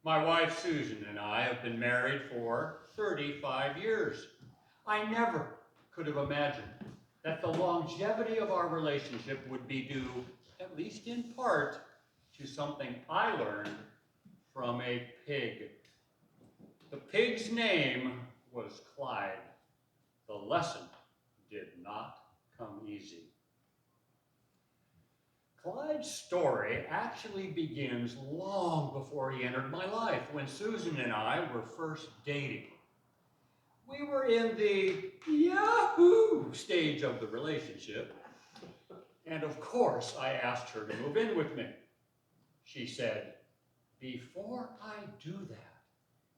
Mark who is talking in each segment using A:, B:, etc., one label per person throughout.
A: My wife Susan and I have been married for 35 years. I never could have imagined that the longevity of our relationship would be due, at least in part, to something I learned from a pig. The pig's name was Clyde. The lesson did not come easy. Clyde's story actually begins long before he entered my life, when Susan and I were first dating. We were in the Yahoo stage of the relationship, and of course I asked her to move in with me. She said, "Before I do that,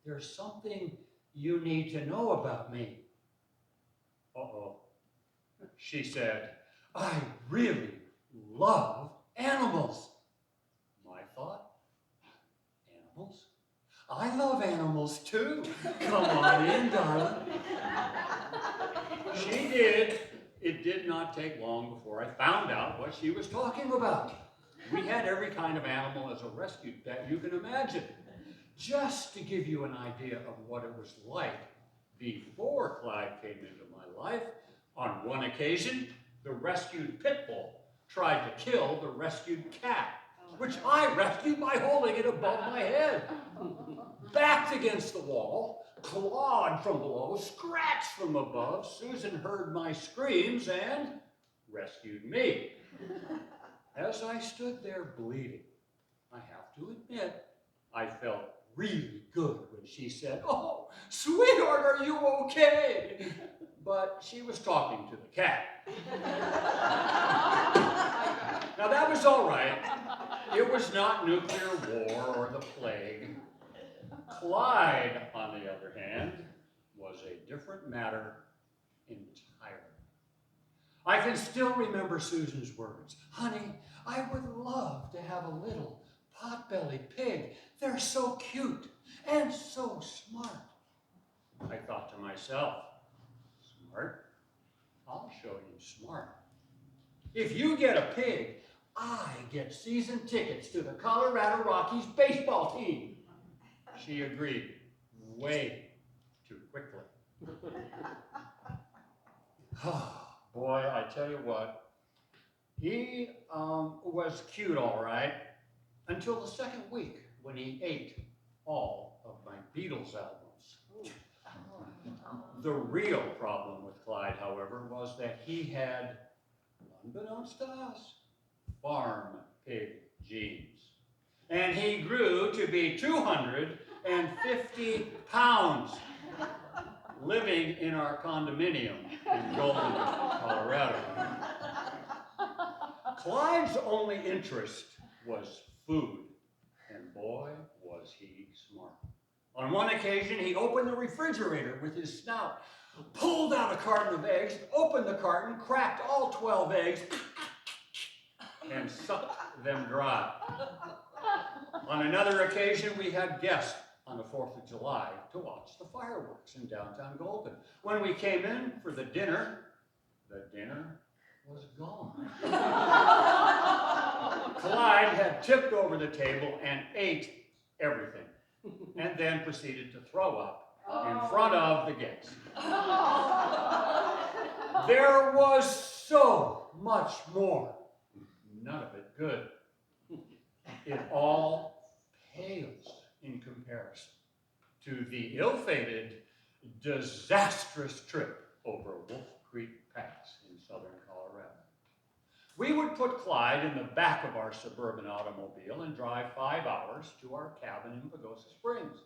A: there's something you need to know about me." Uh-oh. She said, "I really love animals." My thought, animals? I love animals too. Come on in, darling. She did. It did not take long before I found out what she was talking about. We had every kind of animal as a rescue pet you can imagine. Just to give you an idea of what it was like before Clyde came into my life, on one occasion, the rescued pit bull tried to kill the rescued cat, which I rescued by holding it above my head. Backed against the wall, clawed from below, scratched from above, Susan heard my screams and rescued me. As I stood there bleeding, I have to admit, I felt really good when she said, "Oh, sweetheart, are you okay?" But she was talking to the cat. Now that was all right. It was not nuclear war or the plague. Clyde, on the other hand, was a different matter entirely. I can still remember Susan's words. "Honey, I would love to have a little pot-bellied pig. They're so cute and so smart." I thought to myself, smart? I'll show you smart. If you get a pig, I get season tickets to the Colorado Rockies baseball team. She agreed way too quickly. Boy, I tell you what, he was cute all right until the second week when he ate all of my Beatles albums. The real problem with Clyde, however, was that he had, unbeknownst to us, farm pig genes. And he grew to be 250 pounds, living in our condominium in Golden, Colorado. Clyde's only interest was food, and boy, was he smart. On one occasion, he opened the refrigerator with his snout, pulled out a carton of eggs, opened the carton, cracked all 12 eggs, and sucked them dry. On another occasion, we had guests on the 4th of July to watch the fireworks in downtown Golden. When we came in for the dinner was gone. Clyde had tipped over the table and ate everything, and then proceeded to throw up in front of the guests. There was so much more, none of it good. It all pales in comparison to the ill-fated, disastrous trip over Wolf Creek Pass in southern Colorado. We would put Clyde in the back of our suburban automobile and drive 5 hours to our cabin in Pagosa Springs.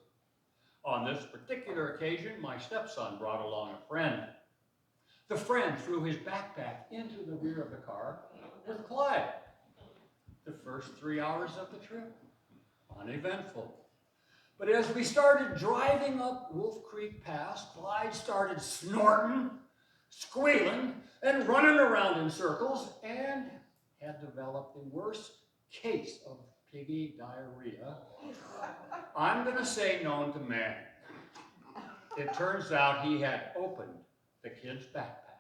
A: On this particular occasion, my stepson brought along a friend. The friend threw his backpack into the rear of the car with Clyde. The first 3 hours of the trip, uneventful. But as we started driving up Wolf Creek Pass, Clyde started snorting, squealing, and running around in circles, and had developed the worst case of piggy diarrhea, I'm going to say known to man. It turns out he had opened the kid's backpack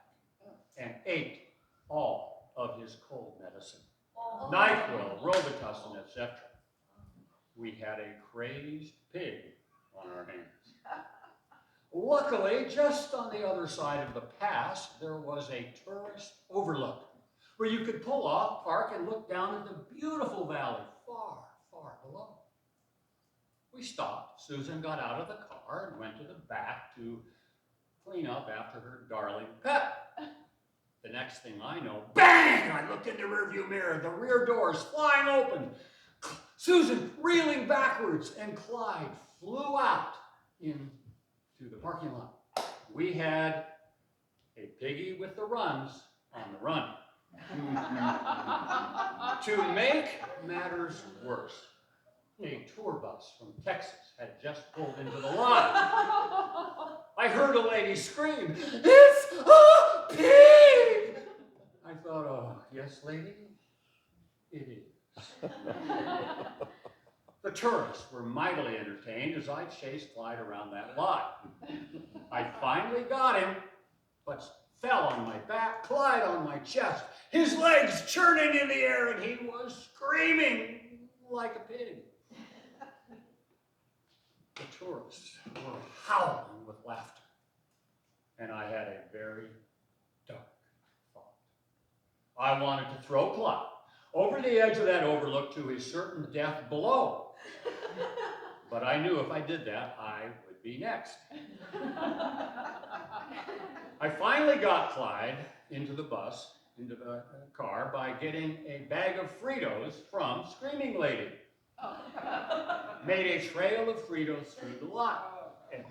A: and ate all of his cold medicine. NyQuil, Robitussin, etc. we had a crazed pig on our hands. Luckily, just on the other side of the pass, there was a tourist overlook where you could pull off, park, and look down at the beautiful valley far, far below. We stopped. Susan got out of the car and went to the back to clean up after her darling pet. The next thing I know, bang! I looked in the rearview mirror, the rear doors flying open, Susan reeling backwards, and Clyde flew out into the parking lot. We had a piggy with the runs on the run. To make matters worse, a tour bus from Texas had just pulled into the lot. I heard a lady scream, "It's a pig!" I thought, oh, yes, lady, it is. The tourists were mightily entertained as I chased Clyde around that lot. I finally got him, but fell on my back, Clyde on my chest, his legs churning in the air, and he was screaming like a pig. The tourists were howling with laughter, and I had a very dark thought. I wanted to throw Clyde over the edge of that overlook to his certain death below. But I knew if I did that, I would be next. I finally got Clyde into the car, by getting a bag of Fritos from Screaming Lady. Made a trail of Fritos through the lot. And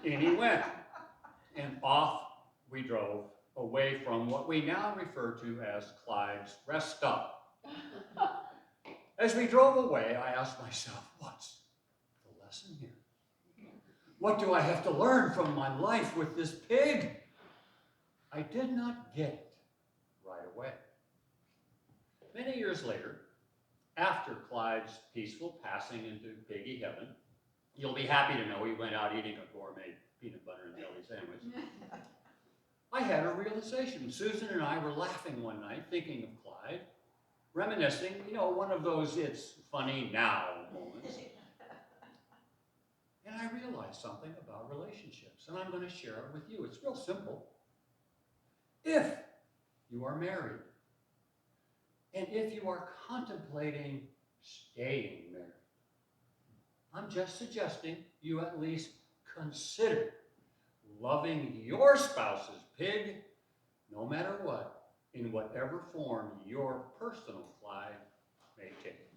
A: in he went. And off we drove, away from what we now refer to as Clyde's rest stop. As we drove away, I asked myself, what's the lesson here? What do I have to learn from my life with this pig? I did not get it right away. Many years later, after Clyde's peaceful passing into piggy heaven, you'll be happy to know he went out eating a gourmet peanut butter and jelly sandwich. I had a realization. Susan and I were laughing one night, thinking of Clyde, reminiscing, one of those it's funny now moments. And I realized something about relationships, and I'm going to share it with you. It's real simple. If you are married, and if you are contemplating staying married, I'm just suggesting you at least consider loving your spouse's pig, no matter what, in whatever form your personal Clyde may take.